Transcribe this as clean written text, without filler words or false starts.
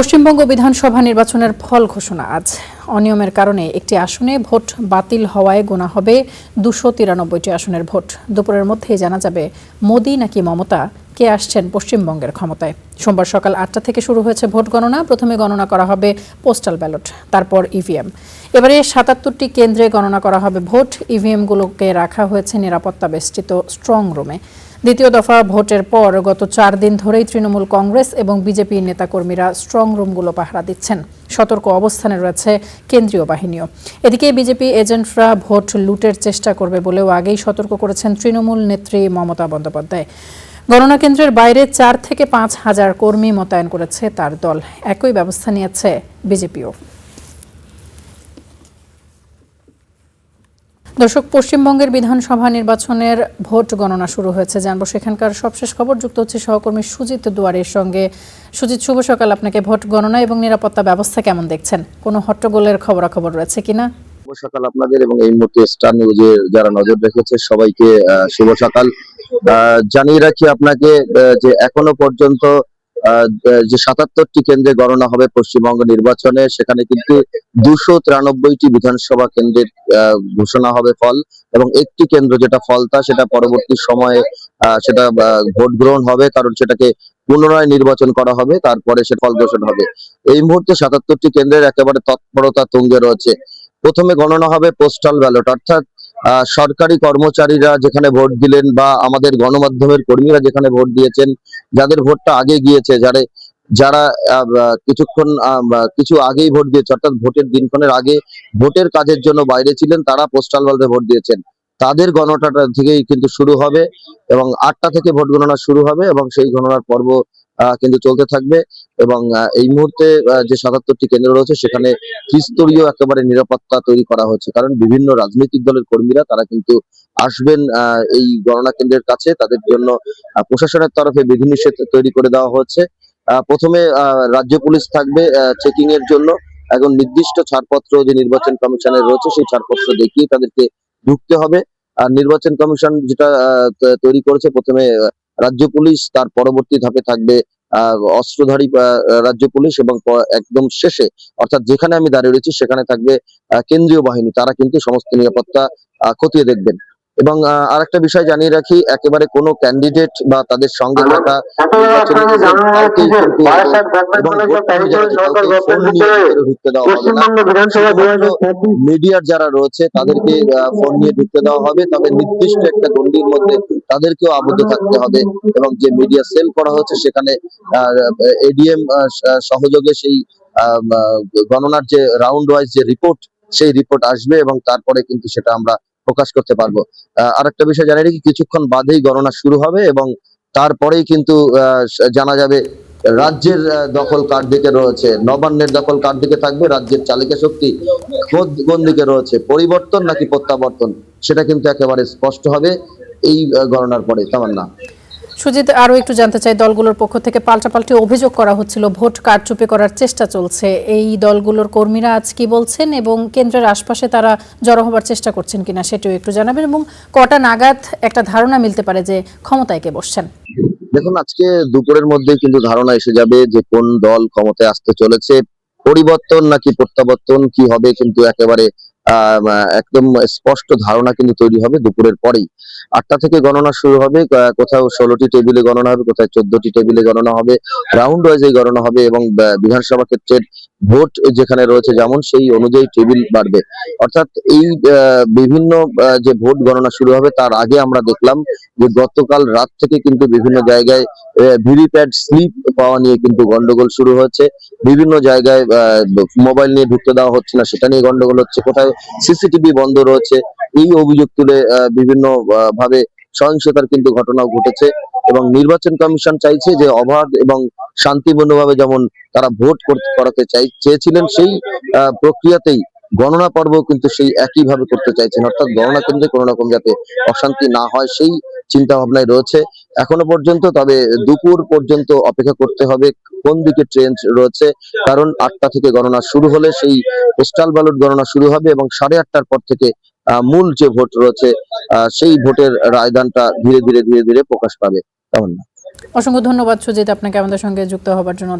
পশ্চিমবঙ্গ বিধানসভা নির্বাচনের ফল ঘোষণা আজ। অনিয়মের কারণে একটি আসনে ভোট বাতিল হওয়ায় গোনা হবে 293টি আসনের ভোট। দুপুরের মধ্যেই জানা যাবে মোদি নাকি মমতা কে আসছেন পশ্চিমবঙ্গের ক্ষমতায়। সোমবার সকাল 8টা থেকে শুরু হয়েছে ভোট গণনা। প্রথমে গণনা করা হবে পোস্টাল ব্যালট, তারপর ইভিএম। এবারে 77টি কেন্দ্রে গণনা করা হবে ভোট। ইভিএমগুলোকে রাখা হয়েছে নিরাপত্তা বেষ্টিত স্ট্রং রুমে। দ্বিতীয় দফা ভোটের পর গত 4 দিন ধরেই তৃণমূল কংগ্রেস এবং বিজেপি নেতাকর্মীরা স্ট্রং রুমগুলো পাহারা দিচ্ছেন। সতর্ক অবস্থানে রয়েছে কেন্দ্রীয় বাহিনীও। এদিকে বিজেপি এজেন্টরা ভোট লুটের চেষ্টা করবে বলেও আগেই সতর্ক করেছেন তৃণমূল নেত্রী মমতা বন্দ্যোপাধ্যায়। গণনা কেন্দ্রের বাইরে 4 থেকে 5 হাজার কর্মী মোতায়েন করেছে তার দল। একই ব্যবস্থা নিয়েছে বিজেপিও। দর্শক, পশ্চিমবঙ্গের বিধানসভা নির্বাচনের ভোট গণনা শুরু হয়েছে। জানবো সেখানকার সবশেষ খবর। যুক্ত হচ্ছে সহকর্মী সুজিত দুয়ারের সঙ্গে। সুজিত, শুভ সকাল আপনাকে। ভোট গণনা এবং নিরাপত্তা ব্যবস্থা কেমন দেখছেন? কোনো হট্টগোলের খবরাখবর রয়েছে কিনা? শুভ সকাল আপনাদের এবং এই মুহূর্তে স্টার নিউজে যারা নজর রেখেছে সবাইকে শুভ সকাল। জানিয়ে রাখি আপনাকে যে এখনো পর্যন্ত যে 77টি কেন্দ্রে গণনা হবে পশ্চিমবঙ্গ নির্বাচনে, সেখানে কিন্তু 293টি বিধানসভা কেন্দ্রের ঘোষণা হবে ফল, এবং একটি কেন্দ্র যেটা ফলতা সেটা পরবর্তী সময়ে সেটা ভোট গ্রহণ হবে, কারণ সেটাকে পুনরায় নির্বাচন করা হবে, তারপরে সে ফল ঘোষণা হবে। এই মুহূর্তে 77টি কেন্দ্রের একেবারে তৎপরতা তুঙ্গে রয়েছে। প্রথমে গণনা হবে পোস্টাল ব্যালট, অর্থাৎ সরকারি কর্মচারীরা যেখানে ভোট দিলেন বা আমাদের গণমাধ্যমের কর্মীরা যেখানে ভোট দিয়েছেন, যাদের ভোটটা আগে গিয়েছে, যারা কিছু আগেই ভোট দিয়েছে, অর্থাৎ ভোটের দিনক্ষণের আগে ভোটের কাজের জন্য বাইরে ছিলেন, তারা পোস্টাল ব্যালটে ভোট দিয়েছেন, তাদের গণনাটা থেকেই কিন্তু শুরু হবে এবং 8টা থেকে ভোট গণনা শুরু হবে এবং সেই গণনার পর্ব কিন্তু চলতে থাকবে। এবং এই মুহূর্তে যে 77টি কেন্দ্র রয়েছে সেখানে ত্রিস্তরীয় একেবারে নিরাপত্তা তৈরি করা হচ্ছে, কারণ বিভিন্ন রাজনৈতিক দলের কর্মীরা তারা কিন্তু আসবেন এই গণনা কেন্দ্রের কাছে। তাদের জন্য প্রশাসনের তরফে বিধিনিষেধ তৈরি করে দেওয়া হচ্ছে। প্রথমে রাজ্য পুলিশ থাকবে চেকিং এর জন্য। এখন নির্দিষ্ট ছাড়পত্র যে নির্বাচন কমিশনের রয়েছে সেই ছাড়পত্র দেখিয়ে তাদেরকে ঢুকতে হবে। আর নির্বাচন কমিশন যেটা তৈরি করেছে, প্রথমে রাজ্য পুলিশ, তার পরবর্তী ধাপে থাকবে অস্ত্রধারী রাজ্য পুলিশ, এবং একদম শেষে অর্থাৎ যেখানে আমি দাঁড়িয়ে রয়েছি সেখানে থাকবে কেন্দ্রীয় বাহিনী। তারা কিন্তু সমস্ত নিরাপত্তা খতিয়ে দেখবেন। এবং আরেকটা বিষয় জানিয়ে রাখি, একেবারে কোনো ক্যান্ডিডেট বা তাদের সঙ্গে থাকা নির্বাচনী এজেন্ট কাউকেই কিন্তু এবং ভোট কর্মী যারা কাউকে ফোন নিয়ে ভিতরে ঢুকতে দেওয়া হবে না। শুধুমাত্র মিডিয়ার যারা রয়েছে তাদেরকে ফোন নিয়ে ঢুকতে দেওয়া হবে, তবে নির্দিষ্ট একটা গণ্ডির মধ্যে তাদেরকেও আবদ্ধ থাকতে হবে। এবং যে মিডিয়া সেল করা হচ্ছে সেখানে এডিএম সহযোগে সেই গণনার যে রাউন্ড ওয়াইজ যে রিপোর্ট, সেই রিপোর্ট আসবে এবং তারপরে কিন্তু সেটা আমরা প্রকাশ করতে পারবো। আরেকটা বিষয় জানিয়ে রাখি, কিছুক্ষণ বাদেই গণনা শুরু হবে এবং তারপরেই কিন্তু জানা যাবে রাজ্যের দখল কার দিকে রয়েছে, নবান্নের দখল কার দিকে থাকবে, রাজ্যের চালিকা শক্তি কোন দিকে রয়েছে, পরিবর্তন নাকি প্রত্যাবর্তন, সেটা কিন্তু একেবারে স্পষ্ট হবে এই গণনার পরে। তামান্না। সুজিত, আরো একটু জানতে চাই, দলগুলোর পক্ষ থেকে পাল্টাপাল্টি অভিযোগ করা হচ্ছিল, ভোট কারচুপি করার চেষ্টা চলছে। এই দলগুলোর কর্মীরা আজ কি বলছেন এবং কেন্দ্রের আশপাশে তারা জড়ো হবার চেষ্টা করছেন কিনা সেটাও একটু জানাবেন, এবং কটা নাগাদ একটা ধারণা মিলতে পারে যে ক্ষমতায় কে বসছেন? দেখুন, আজকে দুপুরের মধ্যে কিন্তু ধারণা এসে যাবে যে কোন দল ক্ষমতায় আসতে চলেছে, পরিবর্তন নাকি প্রত্যাবর্তন কি হবে, কিন্তু একেবারে একদম স্পষ্ট ধারণা কিন্তু তৈরি হবে দুপুরের পরেই। 8টা থেকে গণনা শুরু হবে, কোথাও 16টি টেবিলে গণনা হবে, কোথাও 14টি টেবিলে গণনা হবে, রাউন্ড ওয়াইজ গণনা হবে এবং বিধানসভা ক্ষেত্রের ভোট যেখানে রয়েছে যেমন সেই অনুযায়ী টেবিল বাড়বে। অর্থাৎ এই বিভিন্ন যে ভোট গণনা শুরু হবে তার আগে আমরা দেখলাম যে গতকাল রাত থেকে কিন্তু বিভিন্ন জায়গায় ভিভিপ্যাট স্লিপ পাওয়া নিয়ে কিন্তু গন্ডগোল শুরু হয়েছে। বিভিন্ন জায়গায় মোবাইল নিয়ে ঢুকতে দেওয়া হচ্ছে না, সেটা নিয়ে গন্ডগোল হচ্ছে, কোথায় সিসিটিভি বন্ধ রয়েছে, এই অভিযোগ তুলে বিভিন্ন ভাবে সহিংসতার কিন্তু ঘটনাও ঘটেছে। এবং নির্বাচন কমিশন চাইছে যে অবাধ এবং শান্তিপূর্ণভাবে যেমন তারা ভোট করাতে চেয়েছিলেন, সেই প্রক্রিয়াতেই গণনা পর্ব কিন্তু সেই একইভাবে করতে চাইছেন, অর্থাৎ গণনা কেন্দ্রে কোনো রকম যাতে অশান্তি না হয় সেই চিন্তা ভাবনায় রয়েছে এখনো পর্যন্ত। তবে দুপুর পর্যন্ত অপেক্ষা করতে হবে কোন দিকে ট্রেন রয়েছে, কারণ 8টা থেকে গণনা শুরু হলে সেই পোস্টাল ব্যালট গণনা শুরু হবে এবং 8:30টার পর থেকে মূল যে ভোট রয়েছে সেই ভোটের রায়দানটা ধীরে ধীরে প্রকাশ পাবে। তেমন। অসংখ্য ধন্যবাদ সুজিত আপনাকে আমাদের সঙ্গে যুক্ত হবার জন্য।